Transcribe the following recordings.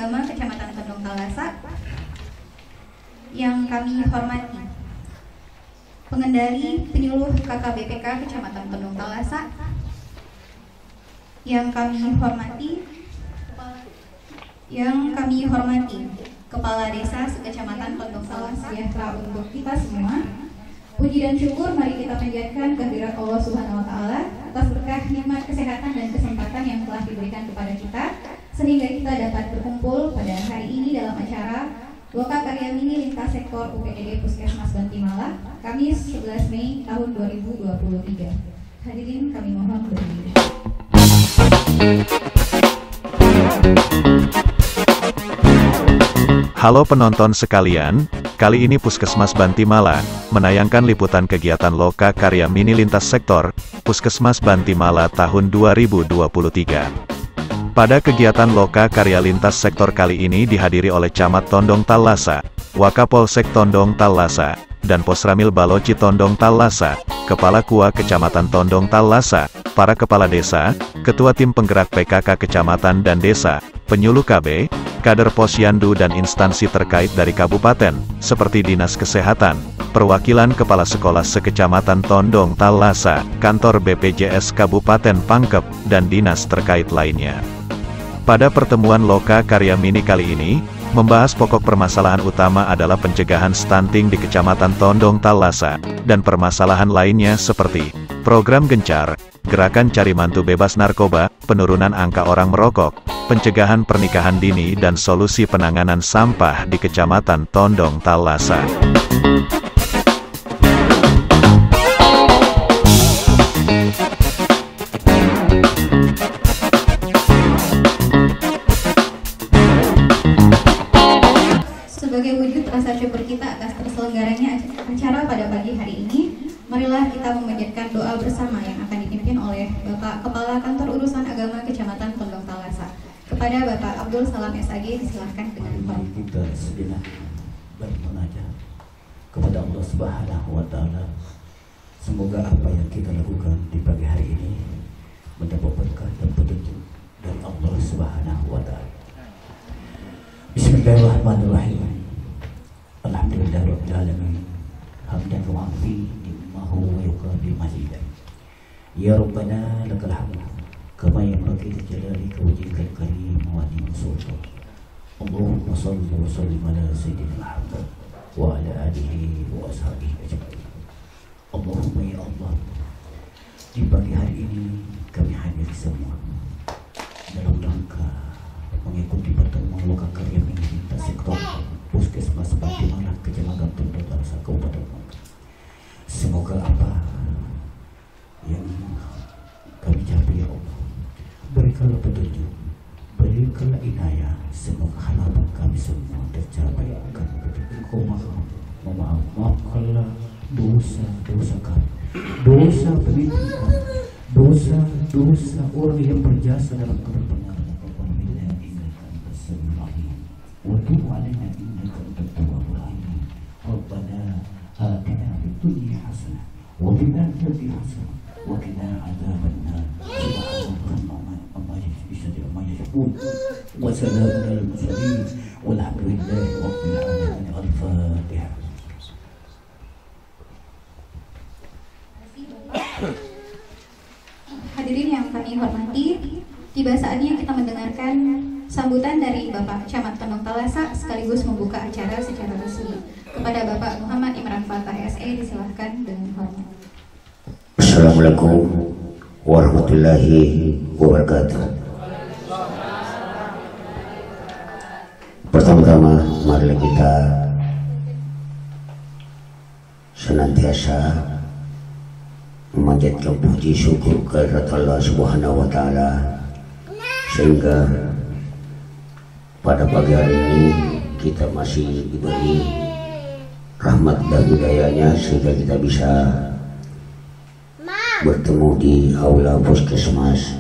Agama Kecamatan Tondong Talasa yang kami hormati, pengendali penyuluh KKBPK Kecamatan Tondong Talasa yang kami hormati, Kepala Desa Sekecamatan Tondong Talasa, sejahtera untuk kita semua. Puji dan syukur mari kita panjatkan kehadirat Allah Subhanahu wa Ta'ala atas berkah nikmat kesehatan dan kesempatan yang telah diberikan kepada kita, sehingga kita dapat berkumpul pada hari ini dalam acara Loka Karya Mini Lintas Sektor UPTD Puskesmas Bantimala, Kamis 11 Mei tahun 2023. Hadirin kami mohon berdiri. Halo penonton sekalian, kali ini Puskesmas Bantimala menayangkan liputan kegiatan Loka Karya Mini Lintas Sektor Puskesmas Bantimala tahun 2023. Pada kegiatan Loka Karya Lintas Sektor kali ini dihadiri oleh Camat Tondong Talasa, Wakapolsek Tondong Talasa, dan Posramil Baloci Tondong Talasa, Kepala KUA Kecamatan Tondong Talasa, para kepala desa, ketua tim penggerak PKK Kecamatan dan Desa, penyuluh KB, kader Posyandu dan instansi terkait dari kabupaten, seperti Dinas Kesehatan, perwakilan kepala sekolah sekecamatan Tondong Talasa, kantor BPJS Kabupaten Pangkep, dan dinas terkait lainnya. Pada pertemuan Loka Karya Mini kali ini, membahas pokok permasalahan utama adalah pencegahan stunting di Kecamatan Tondong Talasa, dan permasalahan lainnya seperti program Gencar, gerakan cari mantu bebas narkoba, penurunan angka orang merokok, pencegahan pernikahan dini dan solusi penanganan sampah di Kecamatan Tondong Talasa. Sebagai wujud rasa syukur kita atas terselenggaranya acara pada pagi hari ini, marilah kita memanjatkan doa bersama yang akan dipimpin oleh Bapak Kepala Kantor Urusan Agama Kecamatan Tondong Talasa. Kepada Bapak Abdul Salam SAG, disilahkan dengan hormat. Kita sejenak bermunajat kepada Allah Subhanahu wa Ta'ala. Semoga apa yang kita lakukan di pagi hari ini mendapat berkah dan petunjuk dari Allah Subhanahu wa Ta'ala. Bismillahirrahmanirrahim. Alhamdulillahirabbil alamin. Hamdan wa afi ni'mahu wa yuqabi mazidan. Ya Rabbana lakal hamd kama yanbaghi li jalalika wajhikal karim wa li sultan. Allahumma shalli wa sallim ala sayyidina Muhammad wa ala alihi wa ashabihi ajma'in. Allahumma ya Allah, di pagi hari ini kami hadir semua dalam rangka mengikuti pertemuan Loka Karya Mini Lintas Sektor Puskesmas Bantimala Kecamatan Tondong Talasa Kabupaten Pangkep. Semoga apa yang kami capai ya Allah, berikanlah petunjuk, berikanlah inayah, semoga harapan kami semua tercapai. Engkau maafkanlah dosa-dosa kami, dosa pemimpin kami, dosa orang yang berjasa dalam kebenaran. وتب علينا إنك أنت التواب الرحيم. ربنا آتنا في الدنيا حسنة وفي الآخرة حسنة وقنا عذاب النار. سبحان ربك عما يصفون وسلام على المرسلين والحمد لله رب العالمين. الفاتحة. Hadirin yang kami hormati, tiba saatnya kita mendengarkan sambutan dari Bapak Camat Tondong Talasa sekaligus membuka acara secara resmi. Kepada Bapak Muhammad Imran Fatah SE, disilahkan dengan hormat. Assalamualaikum warahmatullahi wabarakatuh. Pertama-tama marilah kita senantiasa memanjatkan puji syukur kehadirat Allah Subhanahu wa Ta'ala, sehingga pada pagi hari ini kita masih diberi rahmat dan hidayahnya sehingga kita bisa bertemu di aula Puskesmas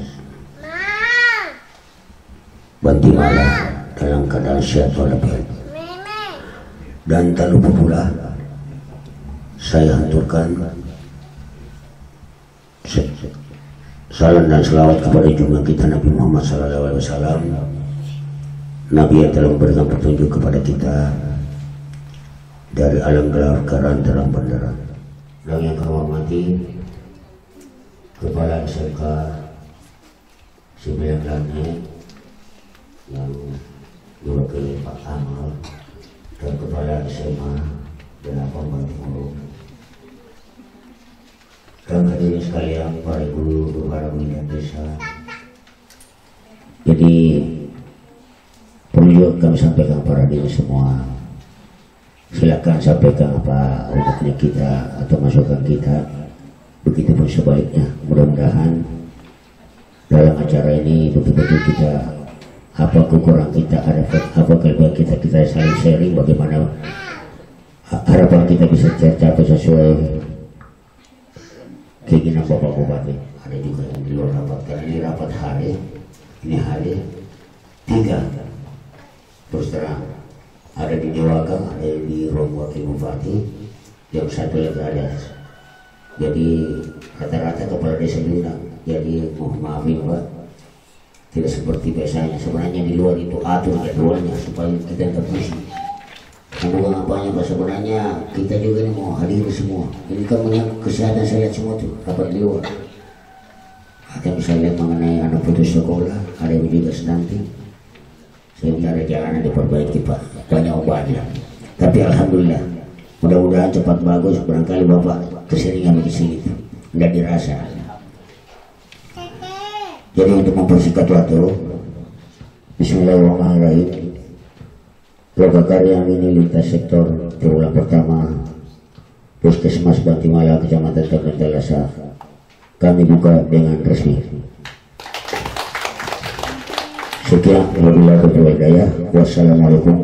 Bantimala dalam keadaan sehat walafiat. Dan tak lupa pula saya haturkan salam dan selawat kepada junjungan kita Nabi Muhammad SAW Nabi yang telah memberikan petunjuk kepada kita dari alam gelap ke terang benderang. Dan yang kami hormati Kepala SMK 9 Langit yang diwakili Pak Amal dan Kepala SMA 8 Bantimurung, dan hadirin sekalian, para guru, para pimpinan desa. Jadi perlu juga kami sampaikan kepada diri semua, silakan sampaikan apa untuknya kita atau masukan kita, begitupun sebaliknya. Mudah-mudahan dalam acara ini betul-betul kita, apa kekurangan kita, apa kelebihan kita, kita saling sharing bagaimana harapan kita bisa tercapai sesuai keinginan Bapak Bupati. Ada juga yang di luar rapat, karena ini rapat hari, ini hari 3. Terus terang, ada di Dewaka, ada di Romo Wakil Bupati, yang satu lagi ada. Jadi rata-rata kepala desa bilang, jadi mohon maafin Pak, tidak seperti biasanya. Sebenarnya di luar itu atur jadwalnya supaya kita tidak pusing. Bukan apanya Pak, sebenarnya kita juga ini mau hadir semua. Ini kan menyangkut kesehatan, saya lihat semua tuh rapat di luar. Ada misalnya mengenai anak putus sekolah, ada yang juga stunting. Sehingga ada jalanan diperbaiki Pak, banyak obatnya. Tapi alhamdulillah, mudah-mudahan cepat bagus. Barangkali Bapak keseringan di sini, nggak dirasa. Jadi untuk mempersingkat waktu, Bismillahirrahmanirrahim. Lokakarya Mini Lintas Sektor triwulan pertama Puskesmas Bantimala, Kecamatan Talasa, kami buka dengan resmi. Sekian, wabillahi taufiq wal hidayah. Wassalamualaikum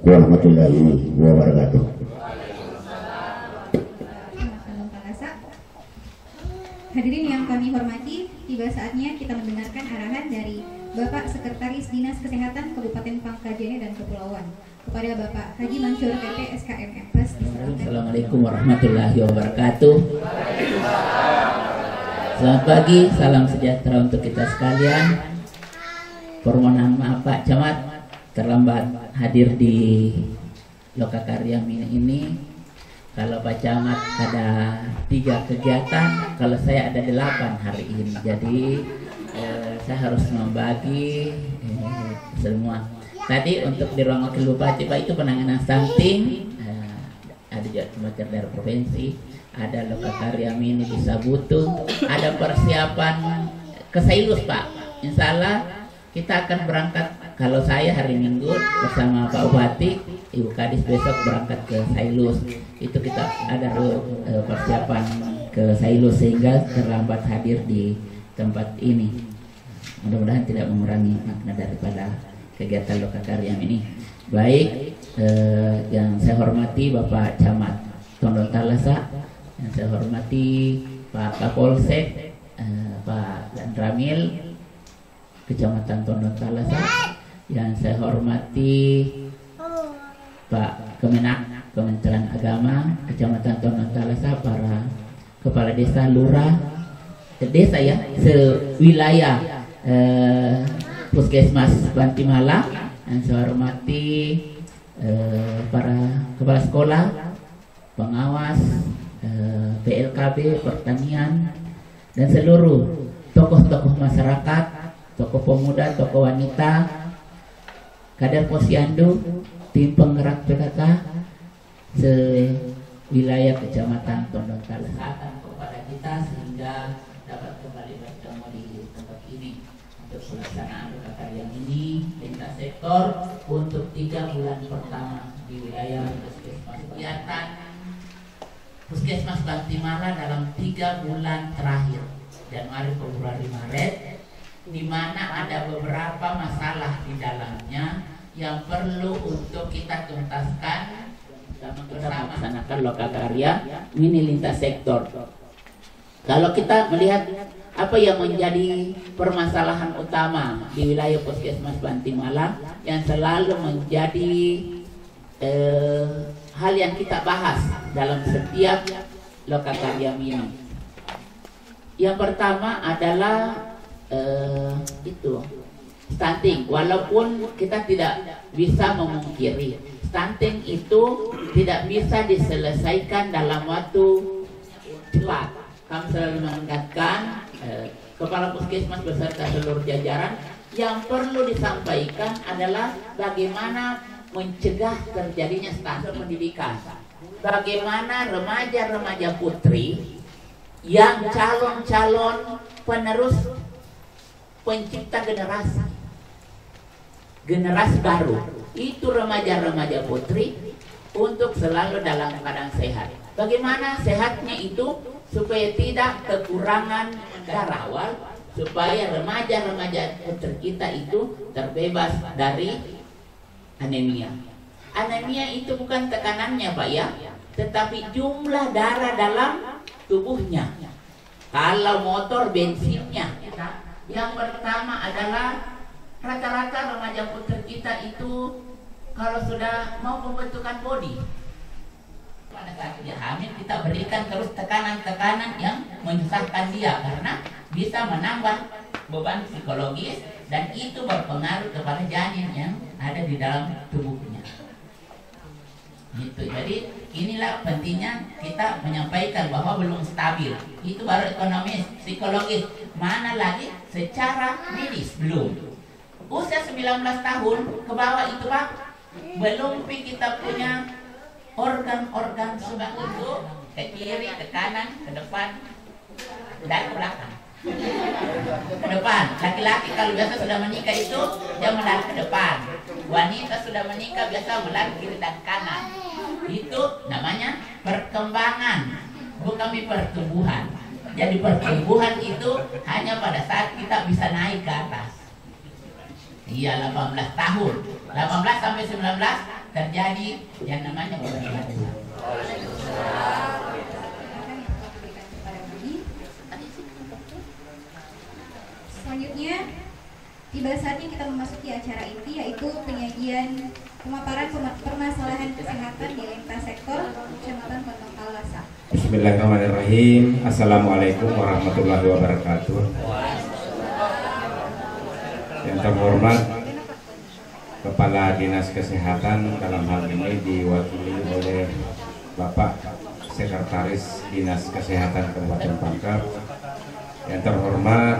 warahmatullahi wabarakatuh. Hadirin yang kami hormati, tiba saatnya kita mendengarkan arahan dari Bapak Sekretaris Dinas Kesehatan Kabupaten Pangkajene dan Kepulauan kepada Bapak Haji Mansur PP SKM MPes. Assalamualaikum warahmatullahi wabarakatuh. Selamat pagi, salam sejahtera untuk kita sekalian. Permohonan maaf Pak Camat terlambat hadir di Lokakarya Mini ini. Kalau Pak Camat ada 3 kegiatan, kalau saya ada 8 hari ini. Jadi saya harus membagi semua. Tadi untuk di ruang wakil bupati Pak, itu penanganan stunting, ada juga pembacar dari provinsi, ada Lokakarya Mini di Sabutu, ada persiapan ke Sailus Pak. Insya Allah kita akan berangkat, kalau saya hari Minggu bersama Pak Bupati, Ibu Kadis besok berangkat ke Sailus. Itu kita ada persiapan ke Sailus sehingga terlambat hadir di tempat ini. Mudah-mudahan tidak mengurangi makna daripada kegiatan Lokakarya ini. Baik, yang saya hormati Bapak Camat Tondon Talasa, yang saya hormati Pak Kapolsek, Pak Ramil, Kecamatan Tondon Talasa, yang saya hormati Pak Kemenak, Kementerian Agama, Kecamatan Tondon Talasa, para kepala desa, lurah, desa ya, sewilayah Puskesmas Bantimala, yang saya hormati para kepala sekolah, pengawas, PLKB, pertanian, dan seluruh tokoh-tokoh masyarakat, tokoh pemuda, tokoh wanita, kader Posyandu, tim penggerak PKK sewilayah Kecamatan Tondon Talasa kepada kita sehingga dapat kembali bertemu di tempat ini untuk pelaksanaan Lokakarya ini lintas sektor untuk 3 bulan pertama di wilayah Puskesmas. Kegiatan Puskesmas Bantimala dalam 3 bulan terakhir, Januari, Februari, Maret, di mana ada beberapa masalah di dalamnya yang perlu untuk kita tuntaskan bersama melaksanakan Lokakarya Mini lintas sektor. Kalau kita melihat apa yang menjadi permasalahan utama di wilayah Puskesmas Bantimala yang selalu menjadi hal yang kita bahas dalam setiap Lokakarya Mini. Yang pertama adalah stunting. Walaupun kita tidak bisa memungkiri, stunting itu tidak bisa diselesaikan dalam waktu cepat. Kami selalu mengingatkan Kepala Puskesmas beserta seluruh jajaran, yang perlu disampaikan adalah bagaimana mencegah terjadinya stunting pendidikan. Bagaimana remaja-remaja putri yang calon-calon penerus pencipta generasi baru, itu remaja-remaja putri untuk selalu dalam keadaan sehat. Bagaimana sehatnya itu supaya tidak kekurangan darah awal, supaya remaja-remaja putri kita itu terbebas dari anemia. Anemia itu bukan tekanannya Pak ya, tetapi jumlah darah dalam tubuhnya. Kalau motor bensinnya, yang pertama adalah rata-rata remaja putri kita itu kalau sudah mau pembentukan body, pada saat dia hamil kita berikan terus tekanan-tekanan yang menyusahkan dia, karena bisa menambah beban psikologis dan itu berpengaruh kepada janin yang ada di dalam tubuhnya. Gitu. Jadi inilah pentingnya kita menyampaikan bahwa belum stabil. Itu baru ekonomis, psikologis, mana lagi secara medis belum. Usia 19 tahun ke bawah itu Pak, belum kita punya organ-organ sudah untuk ke kiri, ke kanan, ke depan, dan ke belakang. Ke depan, laki-laki kalau biasa sudah menikah itu dia melari ke depan. Wanita sudah menikah biasa melari kiri dan kanan. Itu namanya perkembangan, bukan pertumbuhan. Jadi pertumbuhan itu hanya pada saat kita bisa naik ke atas. Iya, 18 tahun, 18 sampai 19 terjadi yang namanya pertumbuhan. Selanjutnya, tiba saatnya kita memasuki acara inti, yaitu penyajian pemaparan permasalahan kesehatan di lintas sektor Kecamatan Pondok Talasa. Bismillahirrahmanirrahim. Assalamualaikum warahmatullahi wabarakatuh. Yang terhormat Kepala Dinas Kesehatan, dalam hal ini diwakili oleh Bapak Sekretaris Dinas Kesehatan Kabupaten Pangkep. Yang terhormat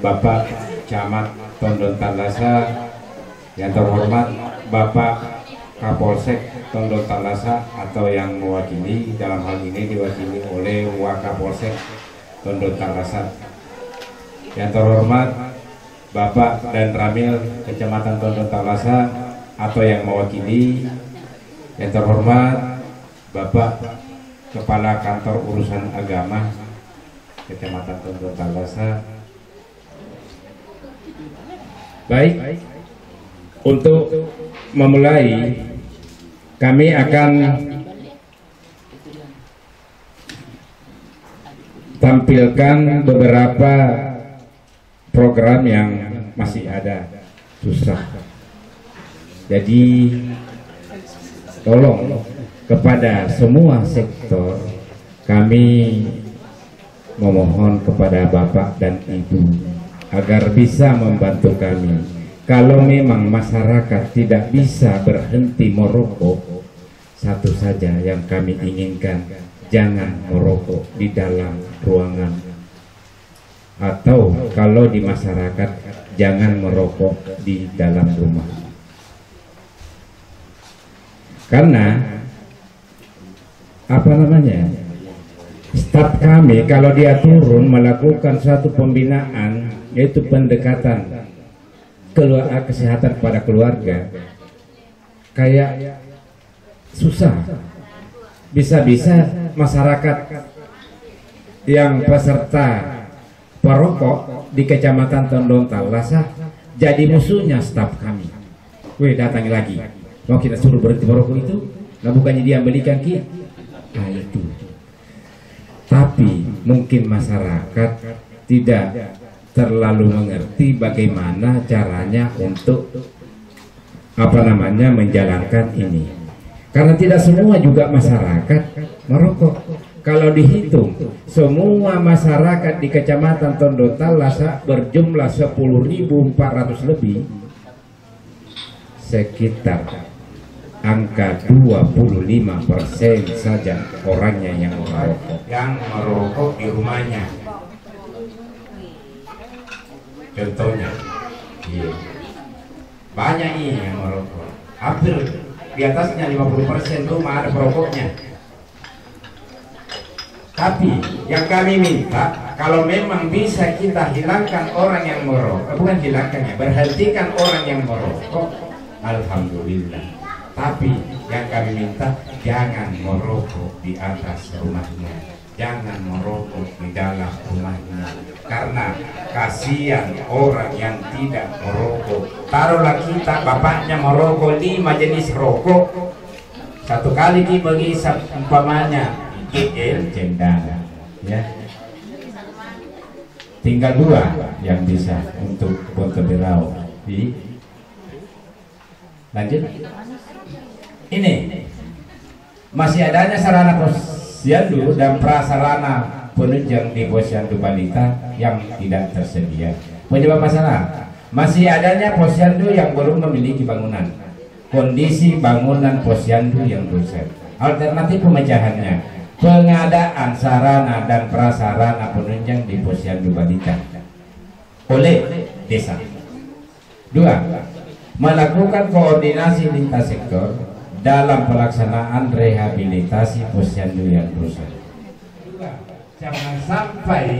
Bapak Camat Tondon Talasa, yang terhormat Bapak Kapolsek Tondon Talasa atau yang mewakili, dalam hal ini diwakili oleh Wakapolsek Tondon Talasa. Yang terhormat Bapak dan Ramil Kecamatan Tondon Talasa atau yang mewakili. Yang terhormat Bapak Kepala Kantor Urusan Agama Kecamatan Tondon Talasa. Baik, untuk memulai kami akan tampilkan beberapa program yang masih ada susah. Jadi tolong kepada semua sektor, kami memohon kepada Bapak dan Ibu agar bisa membantu kami. Kalau memang masyarakat tidak bisa berhenti merokok, satu saja yang kami inginkan, jangan merokok di dalam ruangan. Atau kalau di masyarakat, jangan merokok di dalam rumah. Karena apa namanya, staf kami kalau dia turun melakukan suatu pembinaan, yaitu pendekatan kesehatan pada keluarga, kayak susah. Bisa-bisa masyarakat yang peserta perokok di Kecamatan Tondon Talasa jadi musuhnya staf kami. Weh, datang lagi, mau kita suruh berhenti merokok itu, nah bukannya dia belikan kita. Nah itu. Tapi mungkin masyarakat tidak terlalu mengerti bagaimana caranya untuk menjalankan ini. Karena tidak semua juga masyarakat merokok. Kalau dihitung semua masyarakat di Kecamatan Tondo Talasa berjumlah 10.400 lebih, sekitar angka 25% saja orangnya yang merokok di rumahnya. Contohnya, iya. Banyak ini yang merokok. Hampir di atasnya 50% rumah ada perokoknya. Tapi yang kami minta, kalau memang bisa kita hilangkan orang yang merokok, bukan hilangkannya, berhentikan orang yang merokok, alhamdulillah. Tapi yang kami minta, jangan merokok di atas rumahnya, jangan merokok di dalam rumahnya, karena kasihan orang yang tidak merokok. Taruhlah kita bapaknya merokok 5 jenis rokok, satu kali dibagi umpamanya GL cendana, ya. Tinggal 2 yang bisa untuk berau. Lanjut. Ini masih adanya sarana posyandu dan prasarana penunjang di posyandu balita yang tidak tersedia. Penyebab masalah masih adanya posyandu yang belum memiliki bangunan, kondisi bangunan posyandu yang rusak. Alternatif pemecahannya, pengadaan sarana dan prasarana penunjang di posyandu balita oleh desa. 2. Melakukan koordinasi lintas sektor dalam pelaksanaan rehabilitasi posyandu yang rusak. 2. Jangan sampai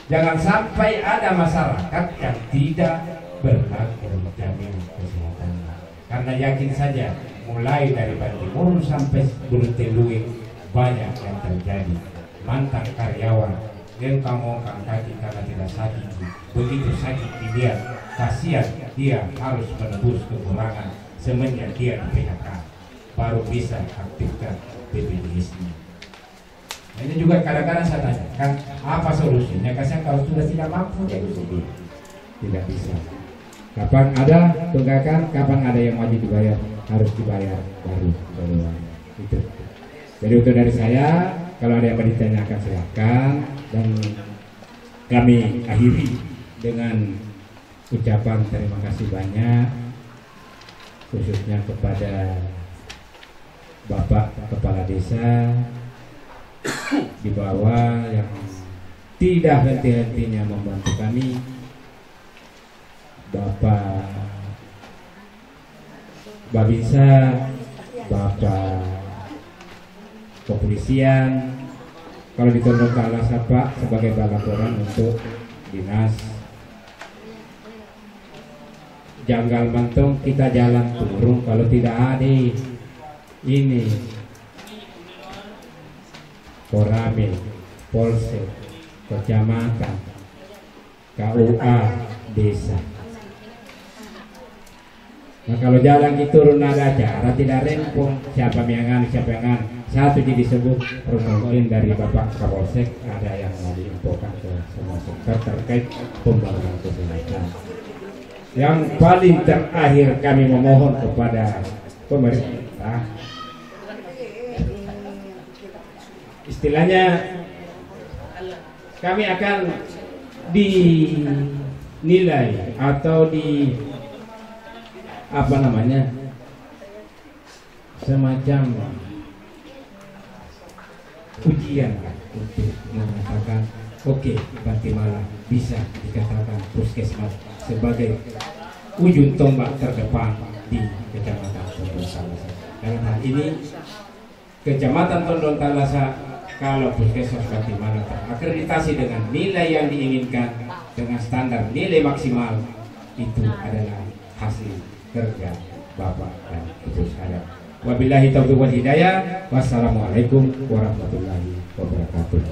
jangan sampai ada masyarakat yang tidak berhak terjamin kesehatannya. Karena yakin saja, mulai dari Bantimurun sampai Bulteluing banyak yang terjadi. Mantan karyawan ngengkang-ngongkang kaki karena tidak sakit, begitu sakit dilihat, kasihan dia harus menebus kekurangan semenjak dia di PHK, baru bisa aktifkan BPJS-nya. Ini juga kadang-kadang saya tanya, kan apa solusinya? Karena kalau sudah tidak mampu, ya tidak bisa. Kapan ada tunggakan, kapan ada yang wajib dibayar, harus dibayar baru. Itu. Jadi untuk dari saya, kalau ada yang mau ditanyakan silakan, dan kami akhiri dengan ucapan terima kasih banyak, khususnya kepada Bapak Kepala Desa di bawah yang tidak henti-hentinya membantu kami, Bapak Babinsa, Bapak Kepolisian, kalau di Tondo Talasa Pak sebagai laporan untuk dinas Janggal Mantong, kita jalan turun kalau tidak ada ini Koramil, Polsek, Kecamatan, KUA, Desa. Nah kalau jalan turun ada acara tidak rempong, siapa yang satu jadi disebut mungkin dari Bapak Kapolsek ada yang mau diinfokan ke semua sektor terkait pembangunan kesehatan. Yang paling terakhir kami memohon kepada pemerintah, istilahnya kami akan dinilai atau semacam ujian untuk mengatakan oke, Bantimala bisa dikatakan puskesmas sebagai ujung tombak terdepan di Kecamatan Tondo Talasa. Dalam hal ini Kecamatan Tondo Talasa, kalau puskesmas Bantimala terakreditasi dengan nilai yang diinginkan dengan standar nilai maksimal, itu adalah hasil kerja Bapak dan Ibu saya. Wabillahi taufiq wal hidayah. Wassalamualaikum warahmatullahi wabarakatuh.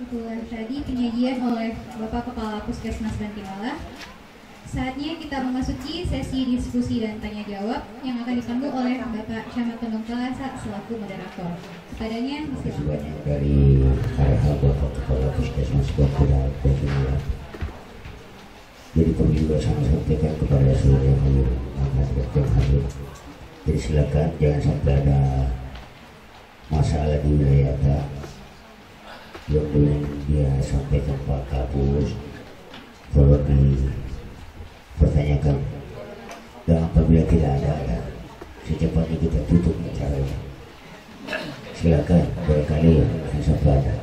Itulah tadi penyajian oleh Bapak Kepala Puskesmas Bantimala. Saatnya kita memasuki sesi diskusi dan tanya jawab yang akan dipandu oleh Bapak Camat Tondo Talasa selaku moderator. Kepadanya silakan. Dari arahan Bapak Kepala Puskesmas Bantimala Jadi perlu juga saya sampaikan kepada seluruh yang hadir. Jadi silakan jangan sampai ada masalah di wilayah Anda yang belum dia sampaikan Pak Kapus, tolong dipertanyakan, dan apabila tidak ada secepatnya kita tutup acaranya. Silakan barangkali yang sampai ada.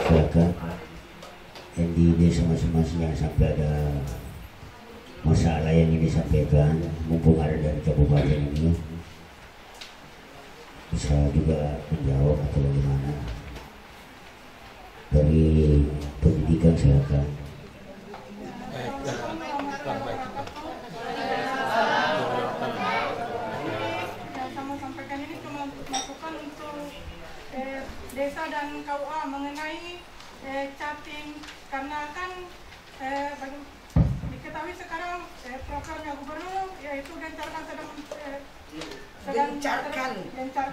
Silakan yang di desa masing-masing yang sampai ada masalah yang ini disampaikan, mumpung ada dari kabupaten ini, bisa juga menjawab atau bagaimana. Dari pendidikan silakan. Desa dan KUA mengenai chatting, karena kan diketahui sekarang programnya gubernur yaitu gencarkan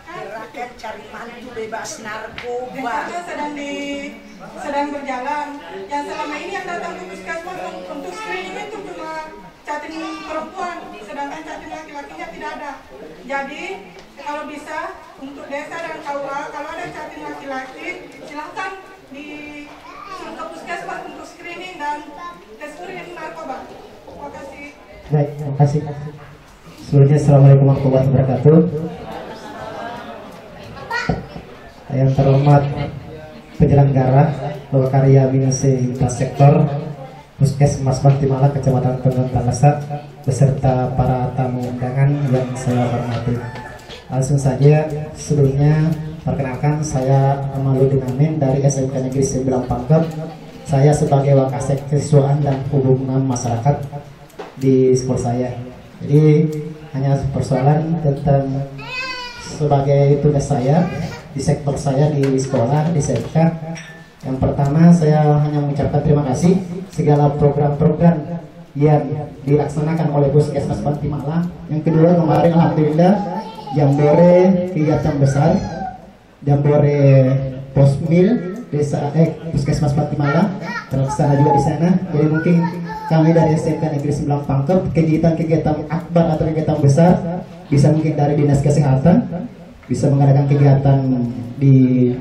gerakan cari mantu bebas narkoba sedang berjalan. Yang selama ini yang datang ke puskesmas untuk screening itu cuma chatting perempuan, sedangkan chatting laki-lakinya tidak ada. Jadi kalau bisa untuk desa dan KUA, kalau ada chatting laki-laki silahkan disuruh ke puskesmas untuk screening dan tes urin narkoba. Terima kasih. Baik, terima kasih. Sebelumnya Assalamualaikum warahmatullahi wabarakatuh. Yang terhormat penyelenggara Lokakarya Binasi Lintas Sektor Puskesmas Bantimala Kecamatan Tondon Talasa beserta para tamu undangan yang saya hormati. Langsung saja, sebelumnya perkenalkan saya Amaludin Amin dari SMK Negeri 9 Pangkep. Saya sebagai Wakasek Kesiswaan dan Hubungan Masyarakat di sekolah saya. Jadi hanya persoalan tentang sebagai tugas saya di sektor saya di sekolah di SMK. Yang pertama, saya hanya mengucapkan terima kasih segala program-program yang dilaksanakan oleh Puskesmas Bantimala. Yang kedua, kemarin alhamdulillah Jambore kegiatan besar, Jambore Posmil desa Puskesmas Bantimala terlaksana juga di sana. Jadi mungkin kami dari SMK Negeri 9 Pangkep kegiatan-kegiatan akbar atau kegiatan besar bisa mungkin dari Dinas Kesehatan bisa mengadakan kegiatan di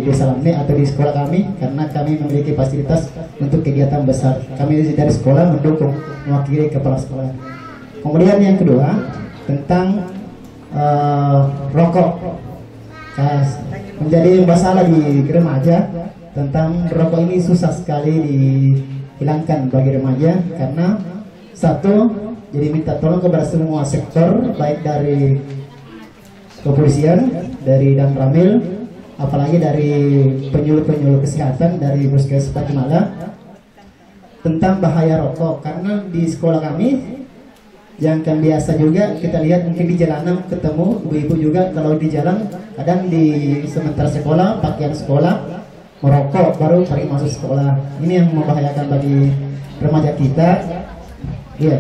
desa Lamne atau di sekolah kami, karena kami memiliki fasilitas untuk kegiatan besar. Kami dari sekolah mendukung mewakili kepala sekolah. Kemudian yang kedua tentang rokok, menjadi masalah di remaja. Tentang rokok ini susah sekali dihilangkan bagi remaja, karena satu, jadi minta tolong kepada semua sektor baik dari kepolisian, dari Damramil, apalagi dari penyuluh-penyuluh kesehatan dari Puskesmas Bantimala tentang bahaya rokok. Karena di sekolah kami yang kan biasa juga kita lihat mungkin di jalanan ketemu ibu-ibu juga kalau di jalan kadang di sementara sekolah pakaian sekolah merokok baru pergi masuk sekolah. Ini yang membahayakan bagi remaja kita. Iya.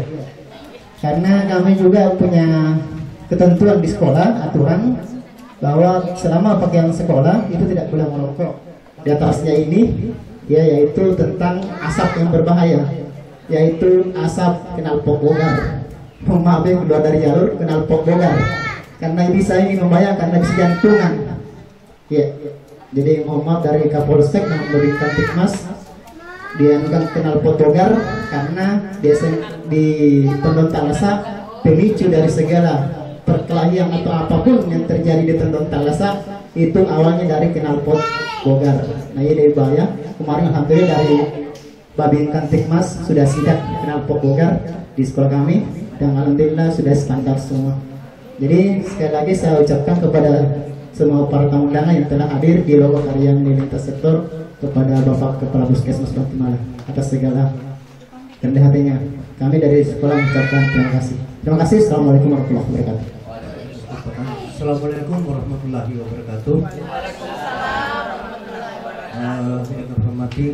Karena kami juga punya ketentuan di sekolah, aturan bahwa selama pakaian sekolah itu tidak boleh merokok. Di atasnya ini ya, yaitu tentang asap yang berbahaya, yaitu asap knalpot bogar. Maaf yang keluar dari jalur knalpot bogar, karena bisa ini membahayakan, karena bisa jantungan. Ya, jadi mohon maaf dari Kapolsek yang memberikan Tikmas dianukan knalpot bogar, karena biasanya di Tondon Talasa pemicu dari segala perkelahian atau apapun yang terjadi di Tondon Talasa itu awalnya dari knalpot bogar. Nah ini bahaya. Kemarin alhamdulillah dari Babinkan Tikmas sudah sidak knalpot bogar di sekolah kami, dan alhamdulillah sudah standar semua. Jadi sekali lagi saya ucapkan kepada semua para tamu undangan yang telah hadir di Lokakarya Lintas Sektor, kepada Bapak Kepala Puskesmas Bantimala atas segala rendah hatinya. Kami dari sekolah mengucapkan terima kasih. Terima kasih. Assalamualaikum warahmatullahi wabarakatuh. Assalamualaikum warahmatullahi wabarakatuh. Yang terhormati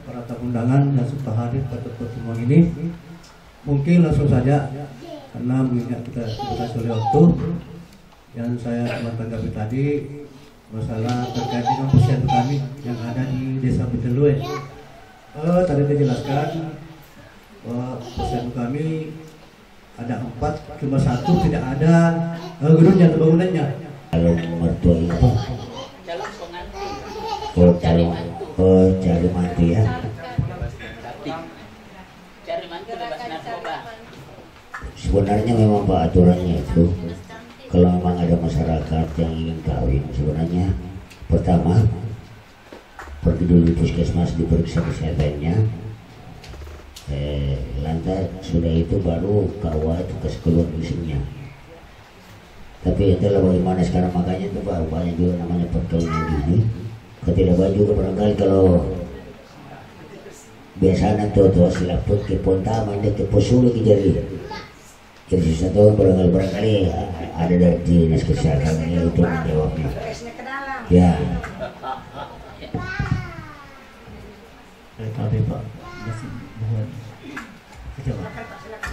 para tamu undangan yang sudah hadir pada pertemuan ini, mungkin langsung saja karena mengingat kita diberi oleh waktu, Yang saya cuma tanggapi tadi masalah terkait dengan posyandu kami yang ada di Desa Betelue. Tadi dijelaskan bahwa posyandu kami ada 4, cuma 1 tidak ada gedungnya atau bangunannya. Kalau mertua itu cari mati ya. Sebenarnya memang Pak aturannya itu, kalau memang ada masyarakat yang ingin kawin, sebenarnya pertama pergi dulu di puskesmas diperiksa kesehatannya, lantas sudah itu baru KUA tugas keluar izinnya. Tapi itulah bagaimana sekarang, makanya itu Pak banyak juga namanya perkawinan gini. Ketidakbahan juga barangkali kalau biasanya tuh silaput ke ponta mana ke posulu ke jari. Jadi satu barangkali ada dari dinas kesehatan ini untuk menjawabnya. Ya.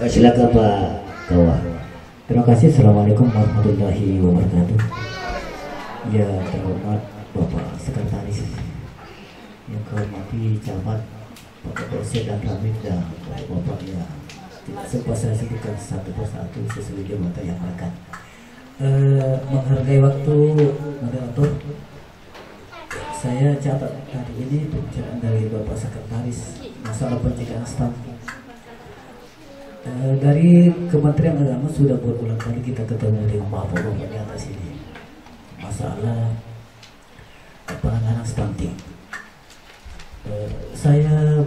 Silakan Pak Kawa. Terima kasih. Assalamualaikum warahmatullahi wabarakatuh. Ya, terhormat Bapak Sekretaris, yang kehormati camat Bapak Dosen dan Ramid, dan Bapak ya tidak sempat saya sebutkan satu persatu sesuai jabatan yang akan menghargai waktu moderator. Saya catat tadi ini pembicaraan dari Bapak Sekretaris masalah pencegahan stunting. Dari Kementerian Agama sudah berulang kali kita ketemu dengan Bapak-Bapak di atas ini masalah penanganan stunting. Saya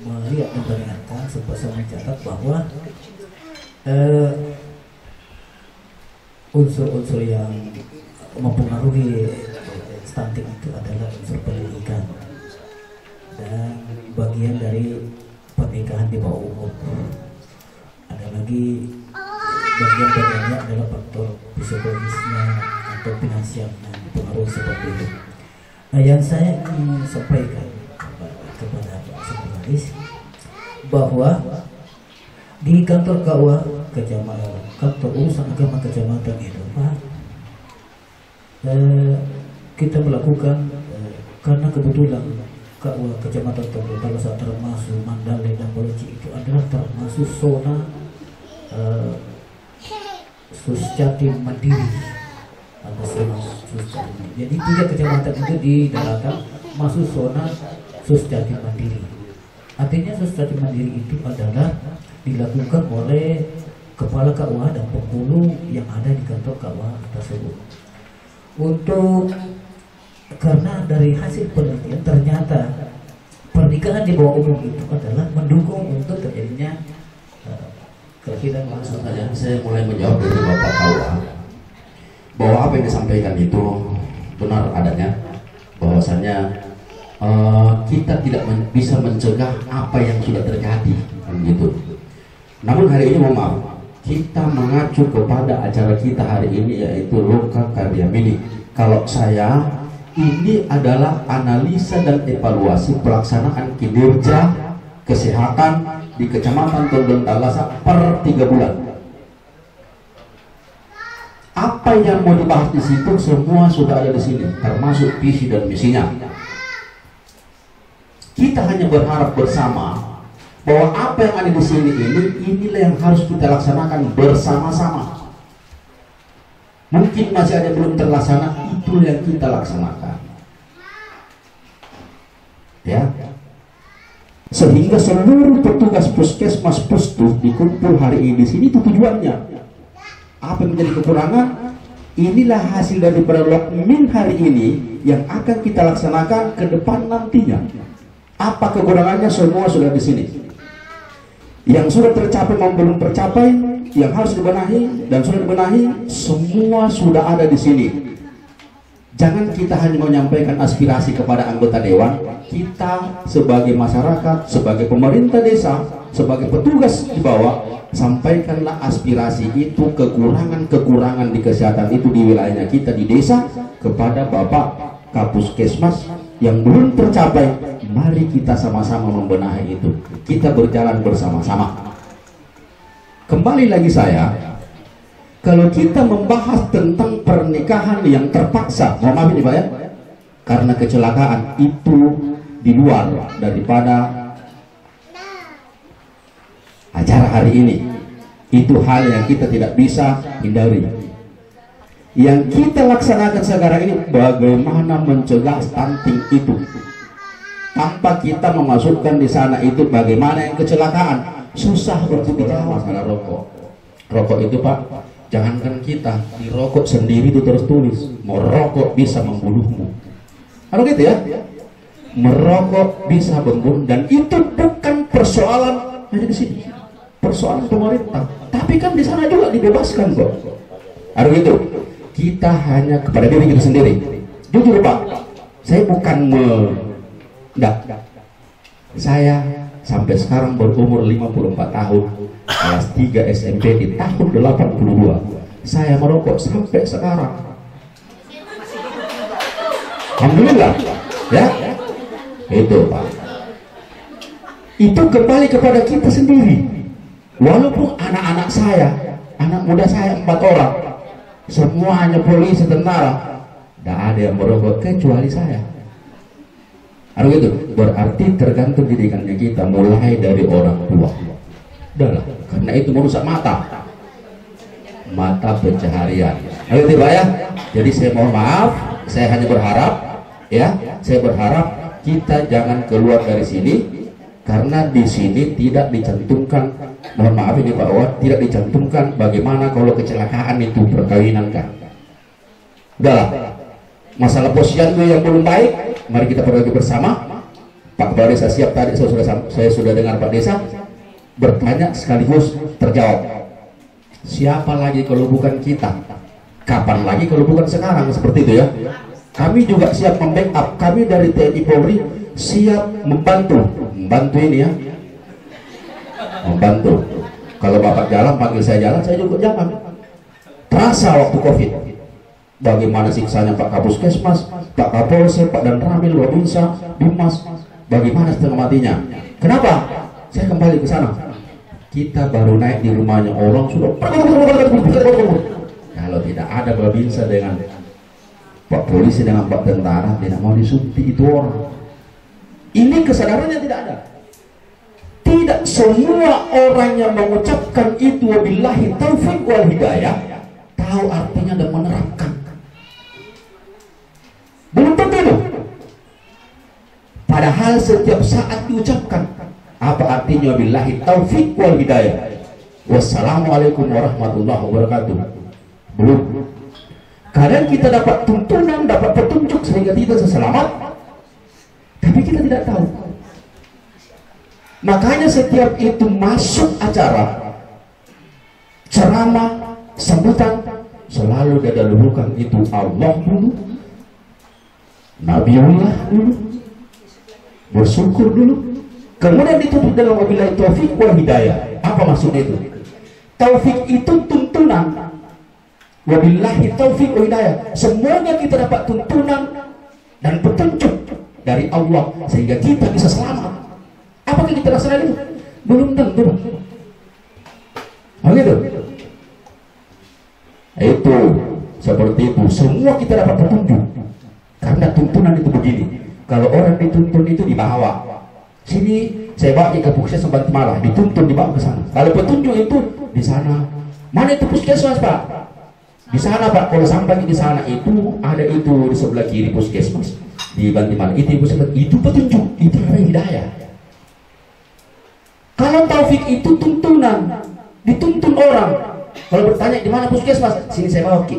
melihat dan mendengarkan sempat saya mencatat bahwa unsur-unsur yang mempengaruhi stunting itu adalah unsur pendidikan dan bagian dari pernikahan di bawah umur. Ada lagi bagian-bagiannya adalah faktor psikologisnya atau finansialnya pengaruh seperti itu. Nah, yang saya ingin sampaikan kepada Pak Sekretaris bahwa di kantor KUA kecamatan, kantor urusan agama kecamatan itu Pak, kita melakukan karena kebetulan KUA kecamatan Toba termasuk Mandale dan Boloci itu adalah termasuk zona Susjatim Mandiri. Ada zona Susjatim Mandiri. Jadi 3 kecamatan itu di daratan masuk zona Susjatim Mandiri. Artinya Susjatim Mandiri itu adalah dilakukan oleh kepala KUA dan penghulu yang ada di kantor KUA tersebut. Karena dari hasil penelitian ternyata pernikahan di bawah umur itu adalah mendukung untuk terjadinya kelahiran. Langsung saja saya mulai menjawab dari Bapak KUA bahwa apa yang disampaikan itu benar adanya, bahwasannya kita tidak bisa mencegah apa yang sudah terjadi gitu. Namun hari ini mohon maaf, kita mengacu kepada acara kita hari ini yaitu Loka Karya Mini. Kalau saya, ini adalah analisa dan evaluasi pelaksanaan kinerja kesehatan di Kecamatan Tondon Talasa per 3 bulan. Apa yang mau dibahas di situ semua sudah ada di sini, termasuk visi dan misinya. Kita hanya berharap bersama bahwa apa yang ada di sini inilah yang harus kita laksanakan bersama-sama. Mungkin masih ada yang belum terlaksana, itu yang kita laksanakan. Ya. Sehingga seluruh petugas puskesmas pustu dikumpul hari ini di sini, itu tujuannya. Apa yang menjadi kekurangan? Inilah hasil dari Lokmin hari ini yang akan kita laksanakan ke depan nantinya. Apa kekurangannya semua sudah di sini. Yang sudah tercapai maupun belum tercapai, yang harus dibenahi dan sudah dibenahi, semua sudah ada di sini. Jangan kita hanya menyampaikan aspirasi kepada anggota dewan, kita sebagai masyarakat, sebagai pemerintah desa, sebagai petugas di bawah, sampaikanlah aspirasi itu, kekurangan-kekurangan di kesehatan itu di wilayahnya kita di desa kepada Bapak Kapuskesmas yang belum tercapai. Mari kita sama-sama membenahi itu. Kita berjalan bersama-sama. Kembali lagi saya, kalau kita membahas tentang pernikahan yang terpaksa, mohon maaf ini Pak ya, karena kecelakaan, itu di luar daripada acara hari ini. Itu hal yang kita tidak bisa hindari. Yang kita laksanakan sekarang ini bagaimana mencegah stunting itu, tanpa kita memasukkan di sana itu bagaimana yang kecelakaan. Susah untuk bicara masalah rokok. Rokok itu Pak, jangankan kita, di rokok sendiri itu terus tulis merokok bisa membunuhmu. Kalau gitu ya, merokok bisa membunuh, dan itu bukan persoalan hanya di sini, persoalan pemerintah, tapi kan di sana juga dibebaskan kok. Harus gitu. Kita hanya kepada diri kita sendiri. Jujur Pak, saya bukan saya sampai sekarang berumur 54 tahun, kelas 3 SMP di tahun 82. Saya merokok sampai sekarang. Alhamdulillah, ya. Itu Pak. Itu kembali kepada kita sendiri. Walaupun anak-anak saya, anak muda saya 4 orang, semuanya polisi, tentara, tidak ada yang merokok kecuali saya. Harus gitu. Berarti tergantung didikannya kita, mulai dari orang tua. Udahlah, karena itu merusak mata pencaharian. Ayo tiba ya. Jadi saya mohon maaf, saya hanya berharap, ya, saya berharap kita jangan keluar dari sini, karena di sini tidak dicantumkan, mohon maaf ini Pak Wad, tidak dicantumkan bagaimana kalau kecelakaan itu perkawinan kan. Udahlah, masalah posyandu yang belum baik, mari kita perbaiki bersama. Pak Kepala Desa siap, tadi saya sudah dengar Pak Desa bertanya sekaligus terjawab. Siapa lagi kalau bukan kita? Kapan lagi kalau bukan sekarang? Seperti itu ya. Kami juga siap membackup. Kami dari TNI Polri siap membantu ini ya, membantu. Kalau Bapak jalan panggil saya jalan, saya juga jalan. Terasa waktu COVID bagaimana siksanya Pak Kapuskesmas, Pak Kapolsek, Pak Danramil, Wabinsa, Bimas, bagaimana setengah matinya. Kenapa? Saya kembali ke sana. Kita baru naik di rumahnya orang sudah. Kalau tidak ada Babinsa dengan Pak Polisi dengan Pak Tentara, tidak mau disuntik itu orang. Ini kesadarannya tidak ada. Tidak semua orang yang mengucapkan itu wabillahi taufiq wal hidayah tahu artinya dan menerapkan. Belum tentu itu. Padahal setiap saat diucapkan apa artinya wabillahi taufiq wal hidayah. Wassalamualaikum warahmatullahi wabarakatuh. Belum. Kadang kita dapat tuntunan, dapat petunjuk sehingga kita selamat, tapi kita tidak tahu. Makanya setiap itu masuk acara ceramah, sambutan, selalu didahulukan itu Allah dulu, Nabiullah dulu, bersyukur dulu, kemudian ditutup dalam wabillahi taufiq wal hidayah. Apa maksudnya itu? Taufik itu tuntunan, wabillahi taufiq wal hidayah. Semuanya kita dapat tuntunan dan petunjuk dari Allah sehingga kita bisa selamat. Apakah kita laksanakan itu? Belum tentu. Begitu. Itu seperti itu. Semua kita dapat petunjuk karena tuntunan itu begini. Kalau orang dituntun itu dibawa sini, saya bawa ke Puskesmas Banti Malah, dituntun dibawa ke sana. Kalau petunjuk itu di sana. Mana itu Puskesmas Pak? Di sana Pak. Kalau sampai di sana itu ada itu di sebelah kiri Puskesmas di Banti Malah. Itu petunjuk, itu ada hidayah. Kalau taufik itu tuntunan, dituntun orang. Kalau bertanya di mana Puskesmas, sini saya bawa ki.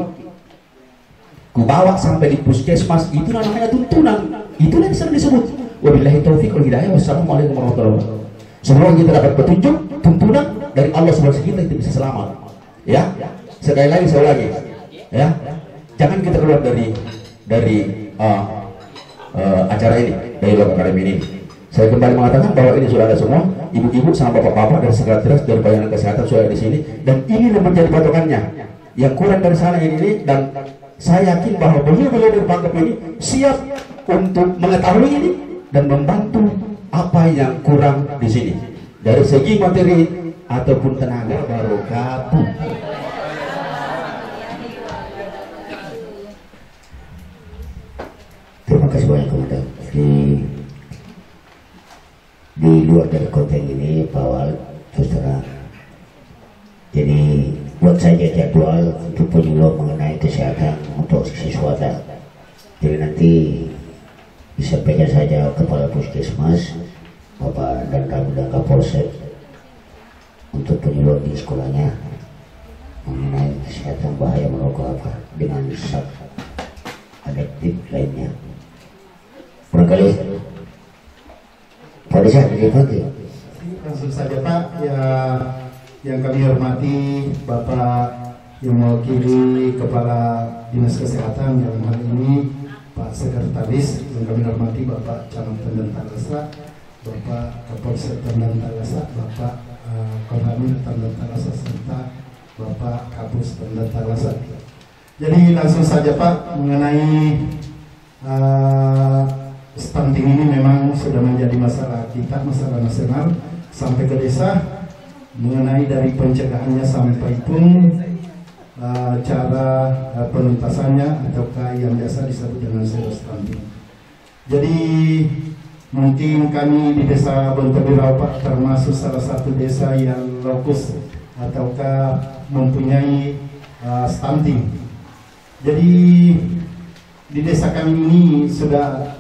Ku bawa sampai di Puskesmas, itu namanya tuntunan. Itu yang sering disebut. Wabillahi taufiq wal hidayah. Wassalamualaikum warahmatullahi wabarakatuh. Semua kita dapat petunjuk, tuntunan dari Allah SWT, kita itu bisa selamat. Ya, sekali lagi, ya, jangan kita keluar dari acara ini, dari Loka Karya ini. Saya kembali mengatakan bahwa ini sudah ada semua, ibu-ibu sama bapak-bapak dari sekretaris dari pelayanan kesehatan sudah di sini, dan ini yang menjadi patokannya. Yang kurang dari sana ini, dan saya yakin bahwa beliau-beliau dari Pangkep ini siap untuk mengetahui ini dan membantu apa yang kurang di sini dari segi materi ataupun tenaga. Barokatuh. kasih banyak komandan. Di luar dari konten ini Pak Wal, terus terang. Jadi buat saja jadwal untuk penyuluh mengenai kesehatan untuk siswata. Jadi nanti disampaikan saja Kepala Puskesmas, Bapak dan Kapolsek untuk penyuluh di sekolahnya mengenai kesehatan bahaya merokok apa dengan zat adiktif lainnya. Barangkali pada saat ini pagi. Langsung saja Pak, ya yang kami hormati Bapak yang mewakili Kepala Dinas Kesehatan dalam hal ini Pak Sekretaris, yang kami hormati Bapak Camat Tandan Talasa, Bapak Kapolsek Tandan Talasa, Bapak Korhamil Tandan Talasa, serta Bapak Kapus Tandan Talasa. Jadi langsung saja Pak, mengenai stunting ini memang sudah menjadi masalah kita, masalah nasional sampai ke desa, mengenai dari pencegahannya sampai pun cara penuntasannya ataukah yang biasa disebut dengan zero stunting. Jadi mungkin kami di desa Bontebirau Pak termasuk salah satu desa yang lokus ataukah mempunyai stunting. Jadi di desa kami ini sudah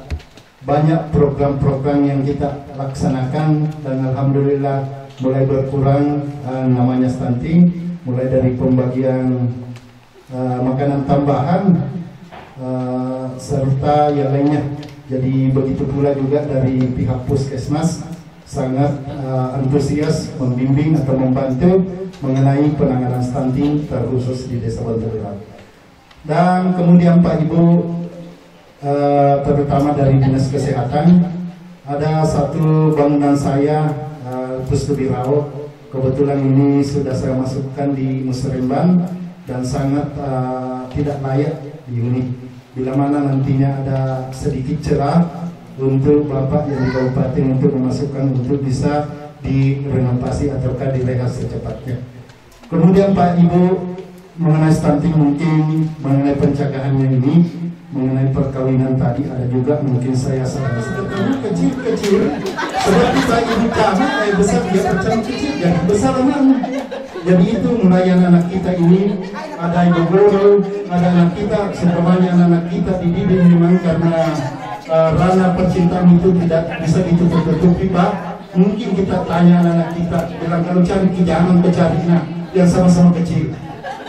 banyak program-program yang kita laksanakan dan alhamdulillah mulai berkurang namanya stunting, mulai dari pembagian makanan tambahan serta yang lainnya. Jadi begitu pula juga dari pihak puskesmas sangat antusias membimbing atau membantu mengenai penanganan stunting terkhusus di Desa Bontebirau. Dan kemudian Pak Ibu, terutama dari Dinas Kesehatan, ada satu bangunan saya Puskesmas, kebetulan ini sudah saya masukkan di Musremban dan sangat tidak layak dihuni. Bila mana nantinya ada sedikit celah untuk Bapak yang di kabupaten untuk memasukkan untuk bisa direnovasi ataukah direhab secepatnya. Kemudian Pak Ibu, mengenai stunting mungkin mengenai pencegahannya ini, mengenai perkawinan tadi ada juga mungkin saya saran kecil-kecil seperti Pak Ibu kami besar dia percaya kecil dan besar anaknya. Jadi itu melayan anak kita ini, ada ibu guru, ada anak kita, semuanya anak kita dididik memang karena ranah percintaan itu tidak bisa ditutup-tutupi Pak. Mungkin kita tanya anak kita, bilang kalau cari jangan carinya yang sama-sama kecil.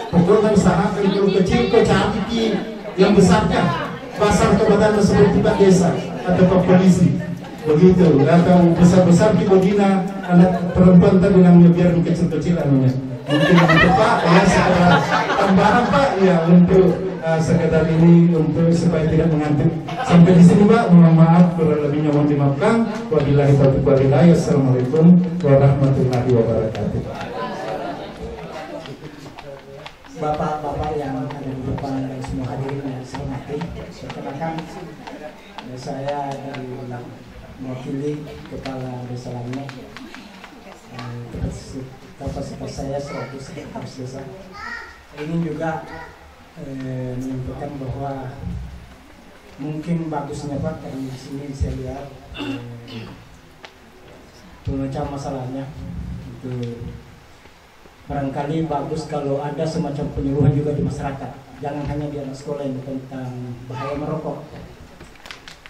Pokoknya usahakan kalau kecil kau cari yang besarnya, pasar kebadan seperti Pak Desa atau Pak Polisi. Begitu, atau besar-besar di Bodina anak perempuan tadi bilang biar kecil-kecil anunya. Mungkin untuk Pak ya sekedar tambahan Pak ya untuk sekedar ini untuk supaya tidak mengantuk. Sampai di sini Pak, mohon maaf kurang lebihnya mohon dimaafkan. Wabillahi taufiq wal hidayah. Assalamualaikum warahmatullahi wabarakatuh. Bapak-bapak yang ada di depan dan semua hadirin yang saya hormati, perkenalkan saya dari mewakili Kepala Desa Lainnya. Kapasitas saya selaku sekretaris desa. Ini juga menyampaikan bahwa mungkin bagusnya Pak dari sini saya lihat pemecah masalahnya itu barangkali bagus kalau ada semacam penyuluhan juga di masyarakat. Jangan hanya di anak sekolah yang tentang bahaya merokok.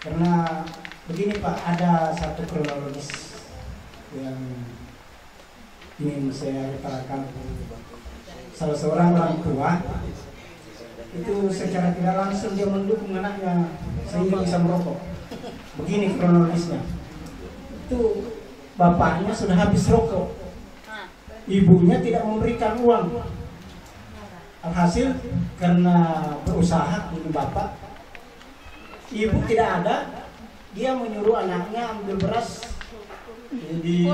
Karena begini Pak, ada satu kronologis yang ingin saya utarakan. Salah seorang orang tua itu secara tidak langsung dia mendukung anaknya sehingga bisa merokok. Begini kronologisnya. Itu bapaknya sudah habis rokok, ibunya tidak memberikan uang. Alhasil karena berusaha ini bapak, ibu tidak ada, dia menyuruh anaknya ambil beras di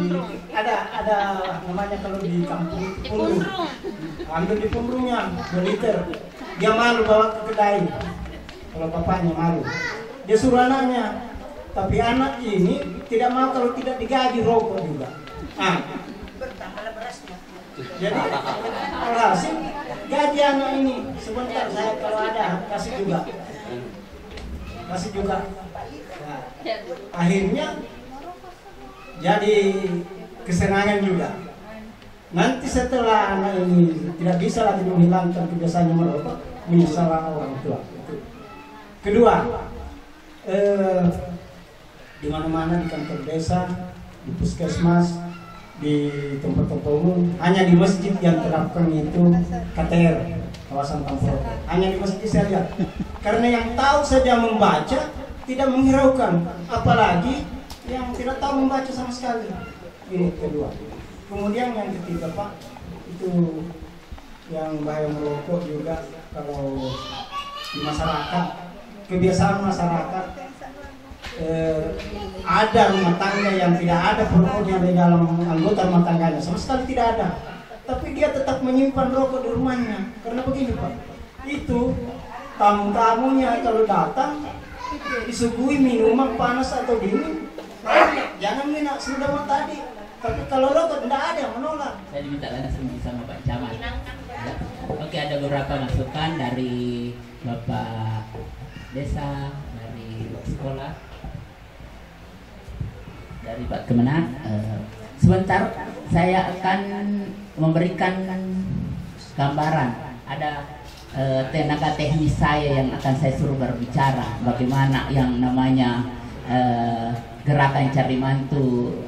ada namanya kalau di kampung pundung, ambil di pundungnya 2 liter. Dia malu bawa ke kedai, kalau bapaknya malu, dia suruh anaknya, tapi anak ini tidak mau kalau tidak digaji rokok juga. Jadi alhasil gaji anak ini sebentar saya kalau ada kasih juga. masih juga. Nah, akhirnya jadi kesenangan juga. Nanti setelah anak ini tidak bisa lagi menghilangkan kebiasaan merokok, menyesal orang tua. Kedua, di mana-mana di kantor desa, di puskesmas, di tempat-tempat umum, hanya di masjid yang terapkan itu KTR, kawasan tanpa rokok. Hanya di masjid saya lihat. Karena yang tahu saja membaca tidak menghiraukan, apalagi yang tidak tahu membaca sama sekali. Ini kedua. Kemudian yang ketiga Pak, itu yang bahaya merokok juga kalau di masyarakat, kebiasaan masyarakat. Ada rumah tangga yang tidak ada perokoknya di dalam anggota rumah tangganya, sama sekali tidak ada. Tapi dia tetap menyimpan rokok di rumahnya. Karena begini Pak, itu tamu-tamunya kalau datang disuguhi minuman panas atau dingin, jangan minum sudah tadi. Tapi kalau rokok tidak ada yang menolak. Saya diminta langsung sama Pak Camat. Oke, ada beberapa masukan dari Bapak Desa, dari sekolah, dari Pak Kemenag. Sebentar saya akan memberikan gambaran. Ada tenaga teknis saya yang akan saya suruh berbicara bagaimana yang namanya gerakan cari mantu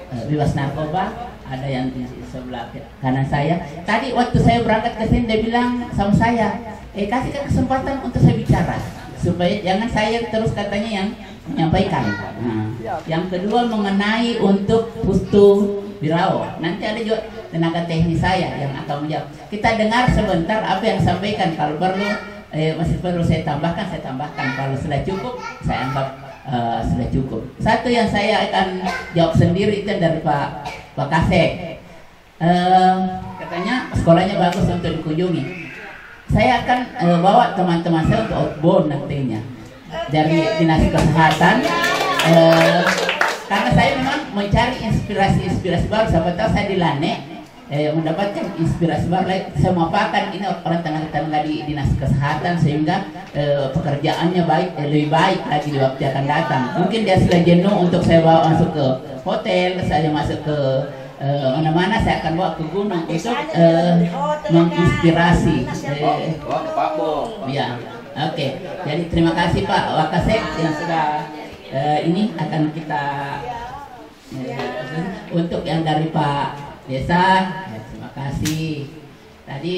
bebas narkoba. Ada yang di sebelah kanan saya. Tadi waktu saya berangkat ke sini dia bilang sama saya, kasihkan kesempatan untuk saya bicara supaya jangan saya terus katanya yang menyampaikan. Nah, yang kedua mengenai untuk Pustu Birao, nanti ada juga tenaga teknis saya yang akan menjawab. Kita dengar sebentar apa yang disampaikan. Kalau perlu masih perlu saya tambahkan. Kalau sudah cukup saya anggap sudah cukup. Satu yang saya akan jawab sendiri itu dari Pak Kasek. Katanya sekolahnya bagus untuk dikunjungi. Saya akan bawa teman-teman saya untuk outbound nantinya dari Dinas Kesehatan, karena saya memang mencari inspirasi baru. Siapa tahu saya di Lane mendapatkan inspirasi baru. Saya mau apakan ini orang tenaga di Dinas Kesehatan sehingga pekerjaannya lebih baik lagi di waktu akan datang. Mungkin dia sudah jenuh untuk saya bawa masuk ke hotel, saya masuk ke mana-mana, saya akan bawa ke gunung untuk menginspirasi. Ya, oke. Jadi terima kasih Pak Wakasek yang sudah ini akan kita untuk yang dari Pak Desa. Terima kasih. Tadi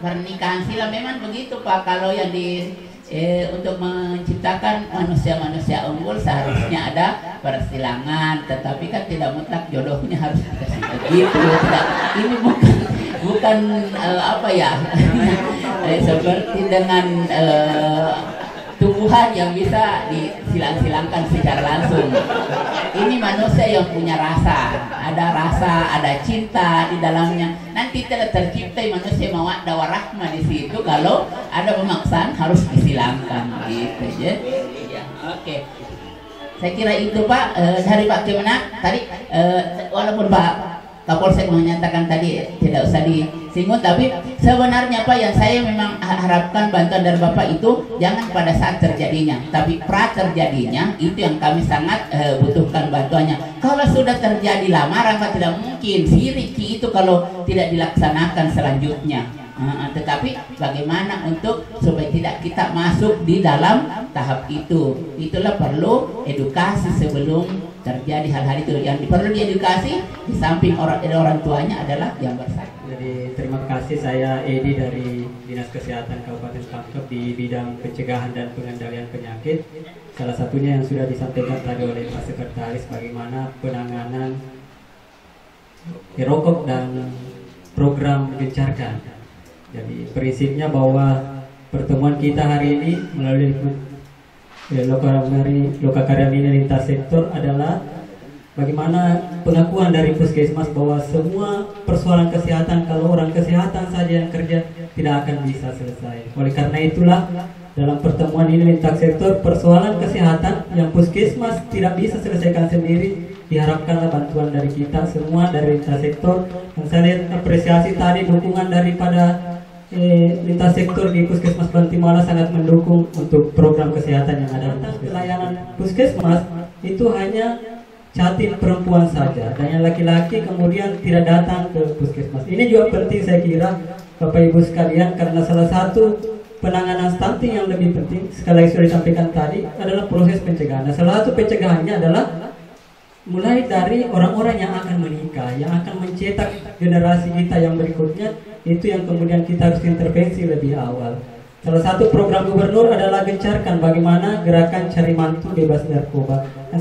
pernikahan sila memang begitu Pak. Kalau yang untuk menciptakan manusia-manusia unggul seharusnya ada persilangan, tetapi kan tidak mutlak jodohnya harus dikasih begitu. Ini bukan apa ya seperti dengan tumbuhan yang bisa disilang-silangkan secara langsung. Ini manusia yang punya rasa, ada cinta di dalamnya. Nanti tidak tercipta manusia mawaddah warahmah di situ kalau ada pemaksaan harus disilangkan gitu ya. Ya, oke. Saya kira itu Pak dari Pak Kemenag tadi, walaupun Pak Kapolsek menyatakan tadi tidak usah disinggung, tapi sebenarnya Pak yang saya memang harapkan bantuan dari Bapak itu jangan pada saat terjadinya, tapi pra terjadinya itu yang kami sangat butuhkan bantuannya. Kalau sudah terjadi lamaran Pak tidak mungkin siriki itu kalau tidak dilaksanakan selanjutnya. Tetapi bagaimana untuk supaya tidak kita masuk di dalam tahap itu, itulah perlu edukasi sebelum terjadi hal-hal itu. Yang perlu diedukasi di samping orang tuanya adalah yang bersangkutan. Jadi terima kasih, saya Edi dari Dinas Kesehatan Kabupaten Pangkep di bidang pencegahan dan pengendalian penyakit. Salah satunya yang sudah disampaikan tadi oleh Pak Sekretaris bagaimana penanganan rokok dan program gencarkan. Jadi prinsipnya bahwa pertemuan kita hari ini melalui Lokakarya Mini lintas sektor adalah bagaimana pengakuan dari Puskesmas bahwa semua persoalan kesehatan kalau orang kesehatan saja yang kerja tidak akan bisa selesai. Oleh karena itulah dalam pertemuan ini lintas sektor persoalan kesehatan yang Puskesmas tidak bisa selesaikan sendiri, diharapkanlah bantuan dari kita semua dari lintas sektor. Dan saya lihat apresiasi tadi dukungan daripada lintas sektor di Puskesmas Bantimala sangat mendukung untuk program kesehatan yang ada. Pelayanan Puskesmas itu hanya catin perempuan saja, dan yang laki-laki kemudian tidak datang ke Puskesmas. Ini juga penting saya kira Bapak Ibu sekalian, karena salah satu penanganan stunting yang lebih penting, sekali lagi sudah disampaikan tadi, adalah proses pencegahan. Nah, salah satu pencegahannya adalah mulai dari orang-orang yang akan menikah, yang akan mencetak generasi kita yang berikutnya, itu yang kemudian kita harus intervensi lebih awal. Salah satu program gubernur adalah gencarkan bagaimana gerakan cari mantu bebas narkoba. Nah,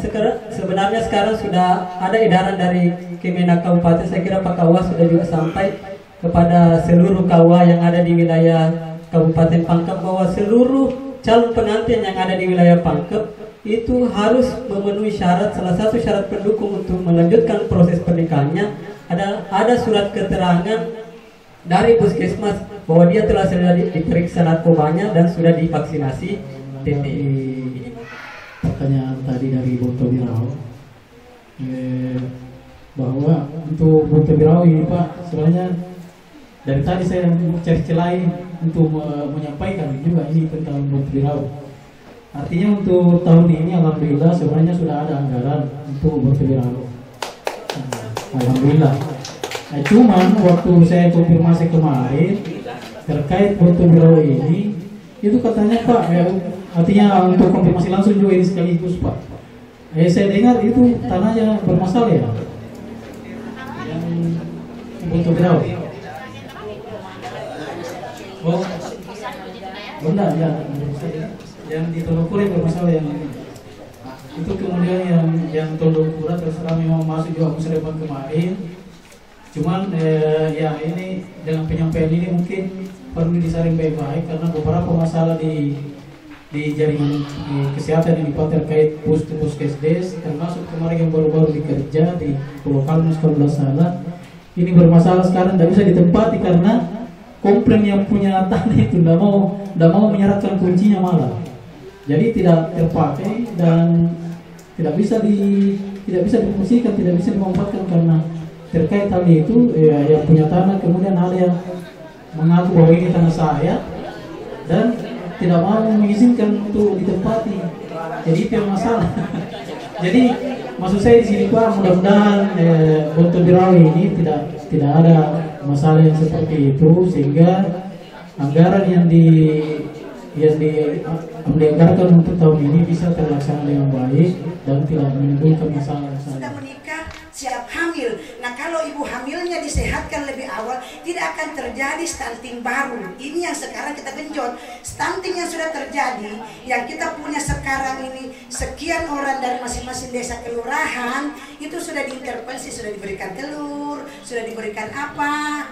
sebenarnya sekarang sudah ada edaran dari Kemenak Kabupaten, saya kira Pak Kawa sudah juga sampai kepada seluruh kawa yang ada di wilayah Kabupaten Pangkep, bahwa seluruh calon pengantin yang ada di wilayah Pangkep itu harus memenuhi syarat. Salah satu syarat pendukung untuk melanjutkan proses pernikahannya ada surat keterangan dari Puskesmas bahwa dia telah diperiksa narkobanya dan sudah divaksinasi TPI. Pertanyaan tadi dari Boto Birau, bahwa untuk Boto Birau ini Pak, sebenarnya dari tadi saya mencari celah untuk menyampaikan juga ini tentang Boto Birau. Artinya untuk tahun ini alhamdulillah sebenarnya sudah ada anggaran untuk Boto Birau. Alhamdulillah. Nah, cuman waktu saya konfirmasi kemarin terkait Boto Birau ini, itu katanya Pak, artinya untuk konfirmasi langsung juga ini sekaligus Pak. Saya dengar itu tanahnya bermasalah ya, yang Boto Birau. Oh, benar ya, yang di Tolokure bermasalah yang ini. Itu kemudian yang Tolokura terserah memang masuk juga musyawarah kemarin. Cuman ya ini dengan penyampaian ini mungkin perlu disaring baik-baik, karena beberapa masalah di jaringan kesehatan yang terkait puskesdes, termasuk kemarin yang baru-baru dikerja di Pulau Kalmus kalau tidak salah, ini bermasalah sekarang tidak bisa ditempati karena komplain yang punya tanah itu tidak mau menyerahkan kuncinya malah, jadi tidak terpakai dan tidak bisa difungsikan, tidak bisa dimanfaatkan karena terkait hal itu yang punya tanah kemudian ada yang mengaku bahwa ini tanah saya dan tidak mau mengizinkan untuk ditempati, jadi itu yang masalah. Jadi maksud saya di sini Pak, mudah-mudahan Boto Birau ini tidak ada masalah yang seperti itu, sehingga anggaran yang dianggarkan untuk tahun ini bisa terlaksana dengan baik dan tidak menimbulkan masalah. Sudah menikah, siap hamil. Nah, kalau ibu hamilnya disehatkan lebih awal, tidak akan terjadi stunting baru. Ini yang sekarang kita genjot. Stunting yang sudah terjadi, yang kita punya sekarang ini, sekian orang dari masing-masing desa kelurahan, itu sudah diintervensi, sudah diberikan telur, sudah diberikan apa,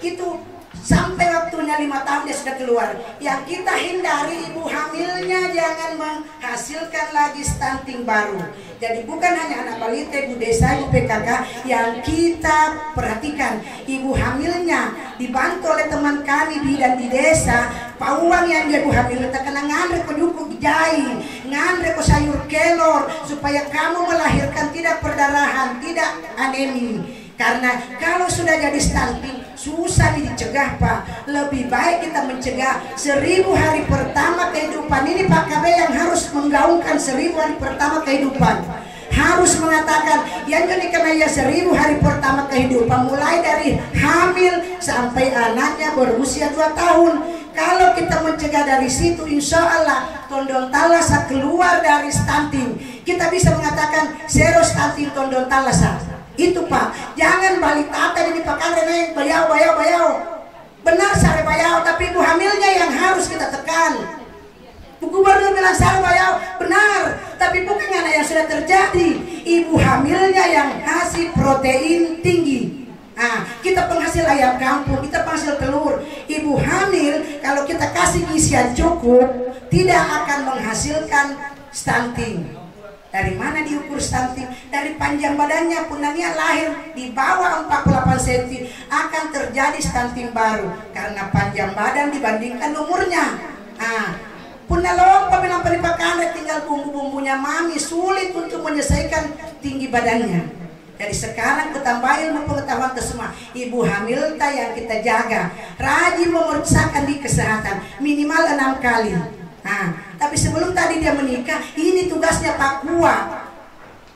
itu sampai waktunya 5 tahun dia sudah keluar. Yang kita hindari ibu hamilnya jangan menghasilkan lagi stunting baru. Jadi bukan hanya anak balita, ibu desa, ibu PKK yang kita perhatikan. Ibu hamilnya dibantu oleh teman kami bidan di desa. Pauang yang dia ibu hamil kita kena ngandre ke duku jai, ngandre ke sayur kelor supaya kamu melahirkan tidak perdarahan, tidak anemi. Karena kalau sudah jadi stunting susah dicegah Pak. Lebih baik kita mencegah 1000 hari pertama kehidupan. Ini Pak KB yang harus menggaungkan 1000 hari pertama kehidupan. Harus mengatakan yang jadi karena ya 1000 hari pertama kehidupan, mulai dari hamil sampai anaknya berusia 2 tahun. Kalau kita mencegah dari situ, insya Allah Tondon Talasa keluar dari stunting. Kita bisa mengatakan zero stunting Tondon Talasa. Itu Pak, jangan balik tata di pakan naik bayau. Benar sare bayau, tapi ibu hamilnya yang harus kita tekan. Bu Gubernur bilang sare bayau, benar, tapi bukan anak yang sudah terjadi. Ibu hamilnya yang kasih protein tinggi. Nah, kita penghasil ayam kampung, kita penghasil telur. Ibu hamil kalau kita kasih gizian cukup tidak akan menghasilkan stunting. Dari mana diukur stunting? Dari panjang badannya. Punanya lahir di bawah 48 cm akan terjadi stunting baru karena panjang badan dibandingkan umurnya. Punna lompa bilang peripakan tinggal bumbu-bumbunya mami, sulit untuk menyelesaikan tinggi badannya. Jadi sekarang ketambah ilmu pengetahuan ke semua. Ibu hamil yang kita jaga, rajin memeriksakan di kesehatan minimal 6 kali. Nah, tapi sebelum tadi dia menikah, ini tugasnya Pak Kua,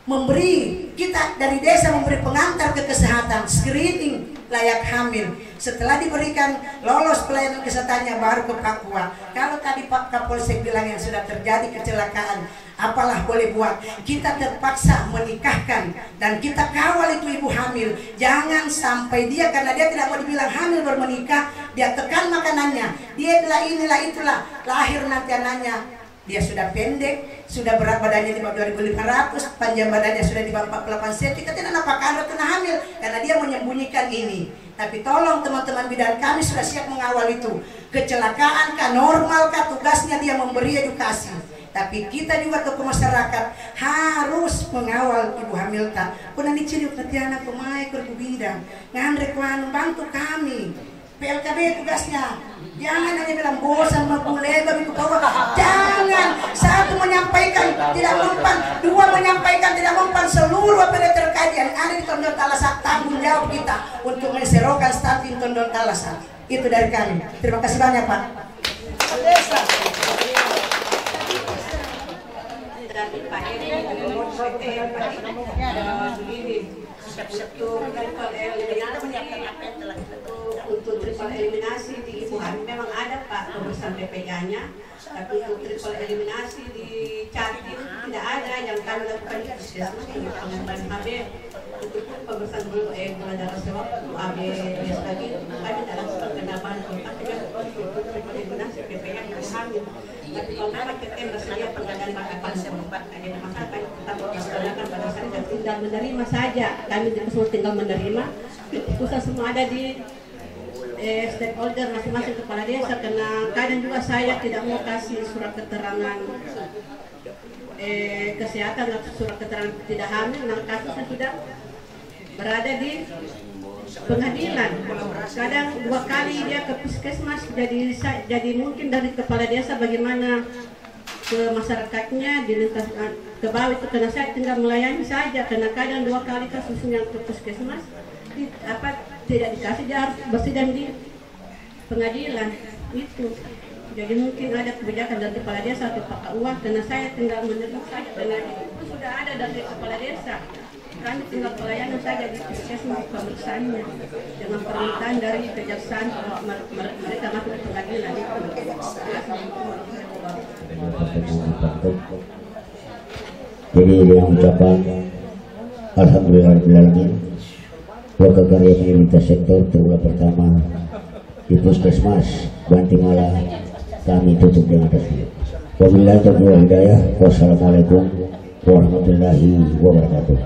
memberi kita dari desa, memberi pengantar ke kesehatan, screening layak hamil. Setelah diberikan lolos pelayanan kesehatannya baru ke Pak Kua. Kalau tadi Pak Kapolsek bilang yang sudah terjadi kecelakaan, apalah boleh buat, kita terpaksa menikahkan dan kita kawal itu ibu hamil. Jangan sampai dia, karena dia tidak mau dibilang hamil baru menikah, dia tekan makanannya, dia inilah itulah, lahir nanti anaknya dia sudah pendek, sudah berat badannya di bawah 2.500, panjang badannya sudah di bawah 48 cm, kita tidak napakkan kena hamil karena dia menyembunyikan ini. Tapi tolong teman-teman bidan, kami sudah siap mengawal itu. Kecelakaan kah, normal kah, tugasnya dia memberi edukasi. Tapi kita juga ke masyarakat harus mengawal ibu hamil tak. Pernah diciriuk nanti anak pemain ke bidang, ngandrek bantu kami. PLKB tugasnya, jangan hanya bilang bosan boleh babi kau. Jangan, satu menyampaikan tidak mempan, dua menyampaikan tidak mempan, seluruh apabila terkait yang ada di Tondon Talasan, tanggung jawab kita untuk menserokan stunting Tondon Talasan. Itu dari kami. Terima kasih banyak Pak. Untuk triple eliminasi di ibu hamil memang ada Pak pemeriksaan BPK-nya, tapi untuk triple eliminasi di Jatim tidak ada. Yang kami lakukan di puskesmas dengan pengembangan HB untuk pemeriksaan gula darah sewa AB lagi kami tidak lakukan penambahan kontak dengan untuk triple eliminasi BPK yang hamil. Tapi kalau memang kita bersedia pengadaan maka kami sempat ada masalah, kami tetap melaksanakan pada saat dan tinggal menerima saja. Kami semua tinggal menerima. Pusat semua ada di stakeholder masing-masing kepala desa, karena kadang juga saya tidak mau kasih surat keterangan kesehatan atau surat keterangan tidak hamil, nah kasusnya sudah berada di pengadilan. Kadang 2 kali dia ke puskesmas, jadi mungkin dari kepala desa bagaimana ke masyarakatnya dilintas ke bawah itu, karena saya tinggal melayani saja, karena kadang 2 kali kasusnya ke puskesmas tidak dikasih, dia harus bersidang di pengadilan itu. Jadi mungkin ada kebijakan dari kepala desa atau Pak Uang, karena saya tinggal menerima saja, karena itu sudah ada dari kepala desa. Kami tinggal pelayanan saja di puskesmas pemeriksaannya dengan permintaan dari kejaksaan kalau mereka masuk ke pengadilan itu. Jadi yang ucapan alhamdulillahirobbilalamin. Loka Karya Lintas Sektor triwulan pertama di Puskesmas Bantimala kami tutup dengan tasbih. Wabillahi taufiq wal hidayah. Wassalamualaikum warahmatullahi wabarakatuh.